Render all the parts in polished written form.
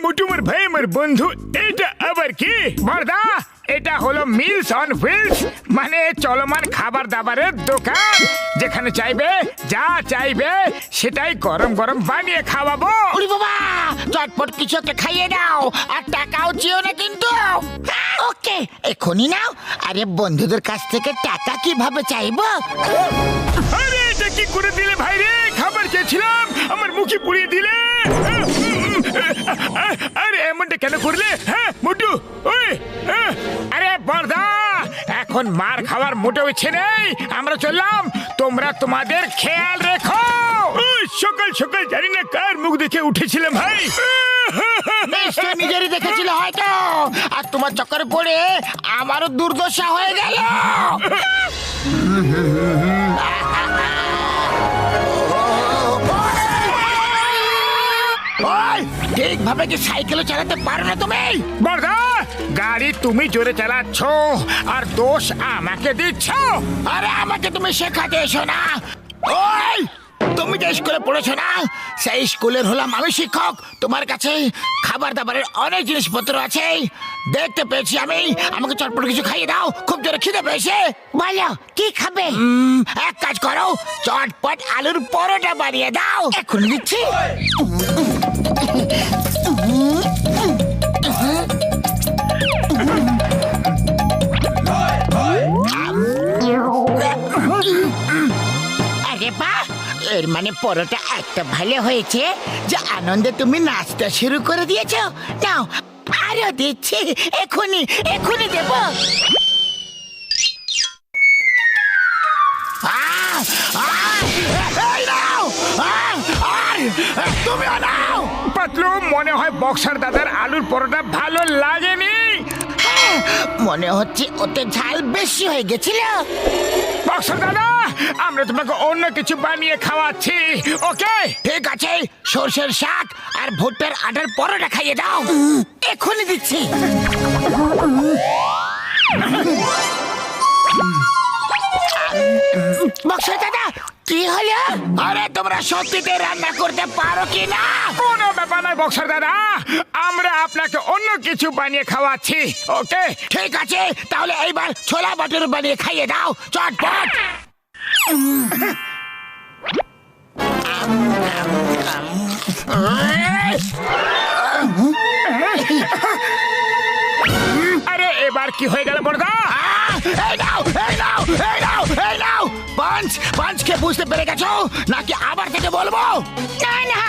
মোটুমার ভাই আমার বন্ধু, এটা আবার কি? বড়দা, এটা হলো মিলস অন হুইলস, মানে চলমান খাবার দাবারের দোকান। যেখানে চাইবে যা চাইবে সেটাই গরম গরম বানিয়ে খাওয়াবো। ওরে বাবা, চটপট কিছু একটা খাইয়ে দাও, আর টাকাও চেও না কিন্তু। ওকে, এখনই নাও। আরে বন্ধুদের কাছ থেকে টাকা কিভাবে চাইবো? আরে এটা কি করে দিলে ভাই রে? খাবার চেয়েছিলাম, আমার মুখে পুড়িয়ে দিলে। আরে এমনটা কেন করলে? হ্যাঁ মোটু, ওই আরে বড়দা, এখন মার খাওয়ার মোটেও ইচ্ছে নেই। আমরা চললাম, তোমরা তোমাদের খেয়াল রেখো। সকাল সকাল জানি না কার মুখ দেখে উঠেছিলাম ভাই। নিশ্চয় নিজেরই দেখেছিল হয়তো, আর তোমার চক্করে পড়ে আমারও দুর্দশা হয়ে গেল। ঠিকভাবে কি সাইকেল চালাতে পারো না তুমি? বড়দা, গাড়ি তুমি জোরে চালাচ্ছ আর দোষ আমাকে দিচ্ছ। আরে আমাকে তুমি শেখাতে এসো না। ওই, তুমি যে স্কুলে পড়েছো না, সেই স্কুলের হলাম আমি শিক্ষক। তোমার কাছে খাবার দাবারের অনেক জিনিসপত্র আছে, দেখতে পেয়েছি আমি। আমাকে চটপট কিছু খাইয়ে দাও, খুব জোরে খিদে পেয়েছে। বলো কি খাবে? এক কাজ করো, চটপট আলুর পরোটা বানিয়ে দাও। এখন দিচ্ছি। আরে বাহ, এর মানে পরোটা একটা ভালো হয়েছে যে আনন্দে তুমি নাচতে শুরু করে দিয়েছো। নাও আরো দিচ্ছি, এখনই এখনই দেব। তুমি নাও। পাতলু, মনে হয় বক্সার দাদার আলুর পরোটা ভালো লাগেনি। মনে হচ্ছে ওতে ঝাল বেশি হয়ে গেছিল। বক্সার দাদা, আমরা তোমাকে অন্য কিছু বানিয়ে খাওয়াচ্ছি। ওকে ঠিক আছে, সর্ষের শাক আর ভুট্টার আটার পরোটা খাইয়ে দাও। এখনই দিচ্ছি। বক্সার দাদা, কি হলো? আরে তোমরা সত্যিতে রান্না করতে পারো কি না? কোনো ব্যাপার নয় বক্সার দাদা, আমরা আপনাকে অন্য কিছু বানিয়ে খাওয়াচ্ছি। ওকে ঠিক আছে, তাহলে এইবার ছোলা বাটুর বানিয়ে খাইয়ে দাও চটপট। আরে এবার কি হয়ে গেল বড়দা? এই নাও, এই নাও, এই নাও, এই নাও। পাঁচকে বুঝতে পেরে গেছো নাকি আবার থেকে বলবো? না না,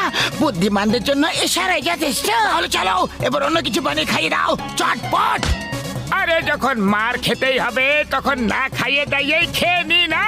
বুদ্ধিমানদের জন্য ইশারাই যথেষ্ট। তাহলে চলো, এবার অন্য কিছু বানিয়ে খাইয়ে দাও চটপট। আরে যখন মার খেতেই হবে তখন না খাইয়ে দাইয়েই খেয়ে নি না।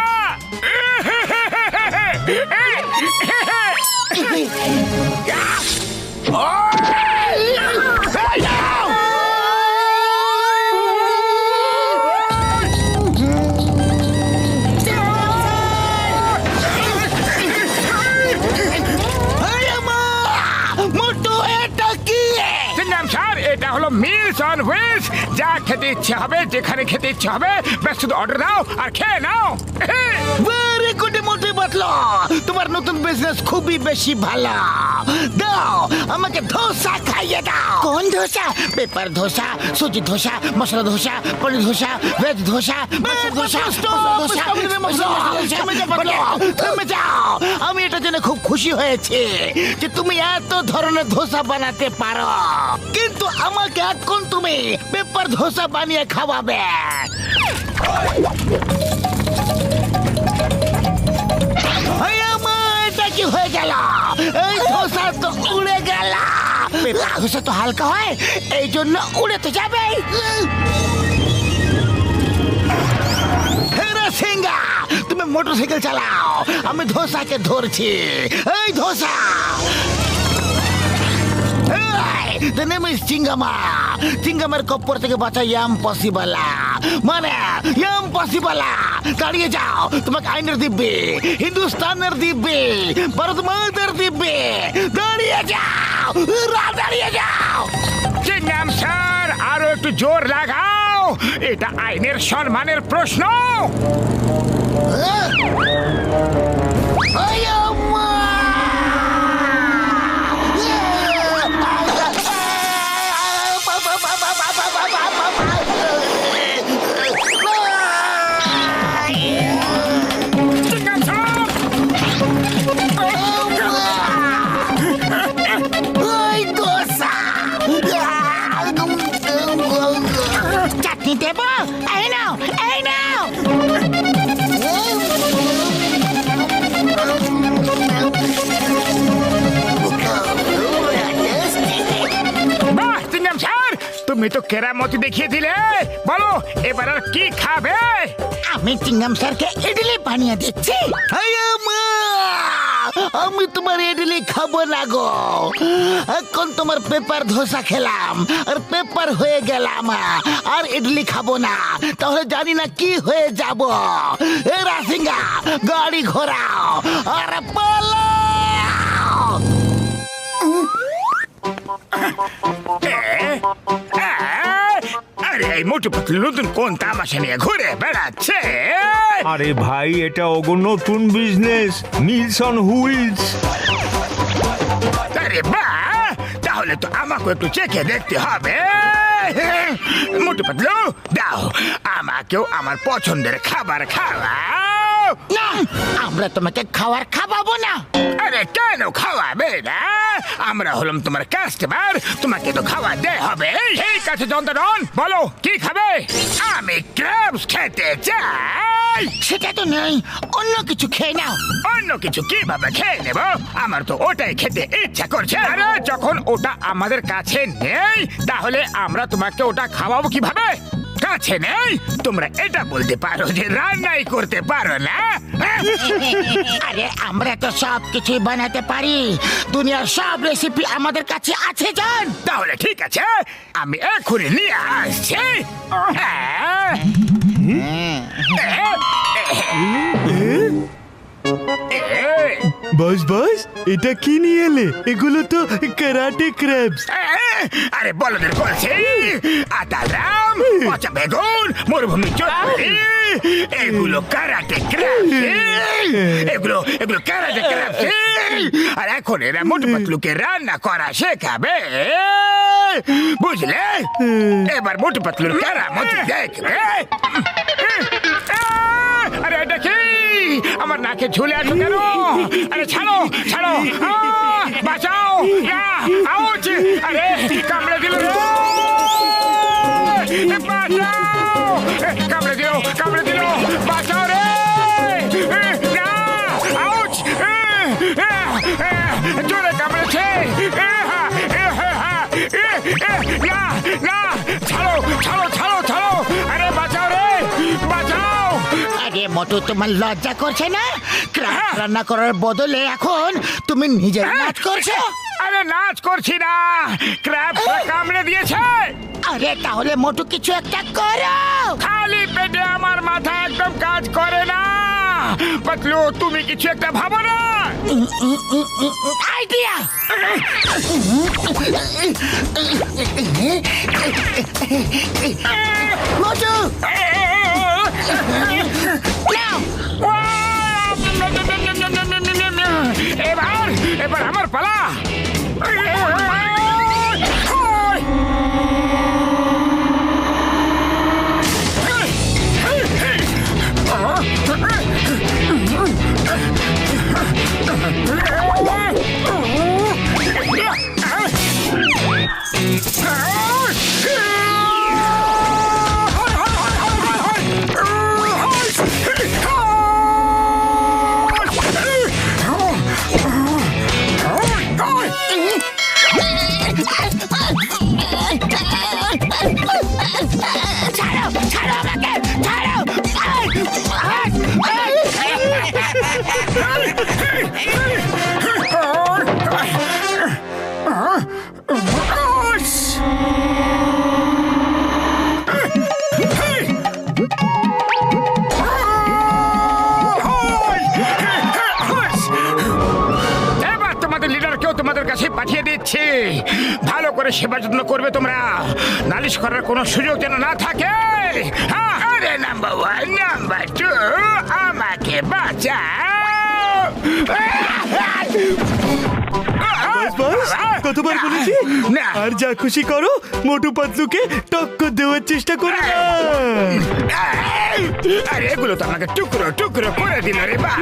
এটা হলো মিলস অন হুইলস। যা খেতে ইচ্ছে হবে, যেখানে খেতে ইচ্ছে হবে, ব্যাস শুধু অর্ডার দাও আর খেয়ে নাও। ভেরি গুড মোটে বাতলা, তোমার নতুন বিজনেস খুবই বেশি ভালো। দাও আমাকে ধোসা খাইয়ে দাও। কোন ধোসা? পেপার ধোসা, সুজি ধোসা, মশলা ধোসা, পনির ধোসা, ভেজ ধোসা, মাছের ধোসা, থেমে যাও। আমি এটা জেনে খুব খুশি হয়েছি যে তুমি এত ধরনের ধোসা বানাতে পারো, কিন্তু আমাকে এখন তুমি পেপার ধোসা বানিয়ে খাওয়াবে। এটা কি হয়ে গেল? এই ধোসা তো উড়ে গেল। পেপার ধোসা তো হালকা হয়, এই জন্য উড়ে তো যাবে। সিংহা, তুমি মোটরসাইকেল চালাও, আমি ধোসাকে ধরছি। এই ধোসা, the name is চিঙ্গামা। চিঙ্গামের কপ্পর থেকে বাঁচা ইম্পসিবল, মানে ইম্পসিবল। দাঁড়িয়ে যাও, তোমাকে আইনের দিব্যে, হিন্দুস্তানের দিব্যে, ভারত মাতার দিব্যে। দাঁড়িয়ে যাও, দাঁড়িয়ে যাও। চিঙ্গাম স্যার, আরো একটু জোর লাগাও, এটা আইনের সম্মানের প্রশ্ন। তুমি তো কেরামতি দেখিয়ে দিলে, বলো এবার আর কি খাবে? আমি চিংগাম স্যারকে ইডলি বানিয়ে দিচ্ছি। আমি তোমার ইডলি খাবো না গো, এখন তোমার পেপার ধোসা খেলাম আর পেপার হয়ে গেলাম, আর ইডলি খাবো না, তাহলে জানি না কি হয়ে যাব। এ রাসিঙ্গা গাড়ি ঘোরাও আর পালাও। আরে এই মোটু পাতলু নতুন কোন তামাশা নিয়ে ঘুরে বেড়াচ্ছে? আরে ভাই, এটা ওগো নতুন বিজনেস, মিলস অন হুইলস। আরে বাহ, তাহলে তো আমাকে একটু চেখে দেখতে হবে। মোটু পাতলু দাও, আমাকেও আমার পছন্দের খাবার খাওয়াও। না, আমরা তোমাকে খাবার খাওয়াবো না। আরে কেন খাওয়াবে না? আমরা হলাম তোমার কাস্টমার, তোমাকে তো খাওয়াতে হবে। ঠিক আছে জন্তরন, বলো কি খাবে? আমি ক্র্যাবস খেতে চাই। সেটা তো নেই, অন্য কিছু খেয়ে নাও। অন্য কিছু কিভাবে খেয়ে নেব? আমার তো ওটাই খেতে ইচ্ছা করছে। আরে যখন ওটা আমাদের কাছে নেই, তাহলে আমরা তোমাকে ওটা খাওয়াবো কিভাবে? কাছে নেই, তোমরা এটা বলতে পারো যে রান্নাই করতে পারো না। আরে আমরা তো সব কিছুই বানাতে পারি, দুনিয়ার সব রেসিপি আমাদের কাছে আছে জান। তাহলে ঠিক আছে, আমি এক্ষুনি নিয়ে আসছি। বস বস, এটা কি নিয়ে এলে? এগুলো তো ক্যারাটে ক্র্যাবস। আরে বলদের বলছি, আতারাম, পচা বেগুন, মরুভূমি চটপটি, এগুলো কারাটে ক্র্যাবস। এগুলো এগুলো কারাটে ক্র্যাবস। আর এখন এরা মোটু পাতলুকে রান্না করা শেখাবে, বুঝলে? এবার মোটু পাতলুর কেরামতি দেখবে। আরে এটা কি? আমার নাকে ঝুলে আসো কেন? আরে ছাড়ো ছাড়ো, বাঁচাও! আউচ! আরে কামড়ে দিল রে! বাঁচাও! কামড়ে দিল, কামড়ে দিল! বাঁচাও রে! আউচ! জোরে কামড়েছে! না না, ছাড়ো ছাড়ো ছাড়ো ছাড়ো! আরে বাঁচাও রে, বাঁচাও! আরে মোটু, তোমার লজ্জা করছে না? ক্র্যাব রান্না করার বদলে এখন তুমি নিজে নাচ করছো। আরে নাচ করছি না, ক্র্যাব কামড়ে দিয়েছে। আরে তাহলে মোটু কিছু একটা করো। খালি পেটে আমার মাথা একদম কাজ করে না। পাতলু, তুমি কিছু একটা ভাবো না। আইডিয়া! মোটু নাও। এবার এবার আমার পালা। ছাড়ো ছাড়ো আমাকে, ছাড়ো! এবার তোমাদের লিডারকেও তোমাদের কাছে পাঠিয়ে দিচ্ছি। ভালো করে সেবা যত্ন করবে তোমরা, নালিশ করার কোনো সুযোগ যেন না থাকে। আরে নাম্বার 1, নাম্বার 2, আমাকে বাঁচাও। বস, কতবার বলেছি? না। আর যা খুশি করো, মোটু পাতলুকে টক্কর দেওয়ার চেষ্টা করো না। আরে এগুলো তো আমাকে টুকরো টুকরো করে দিল রে বাবা।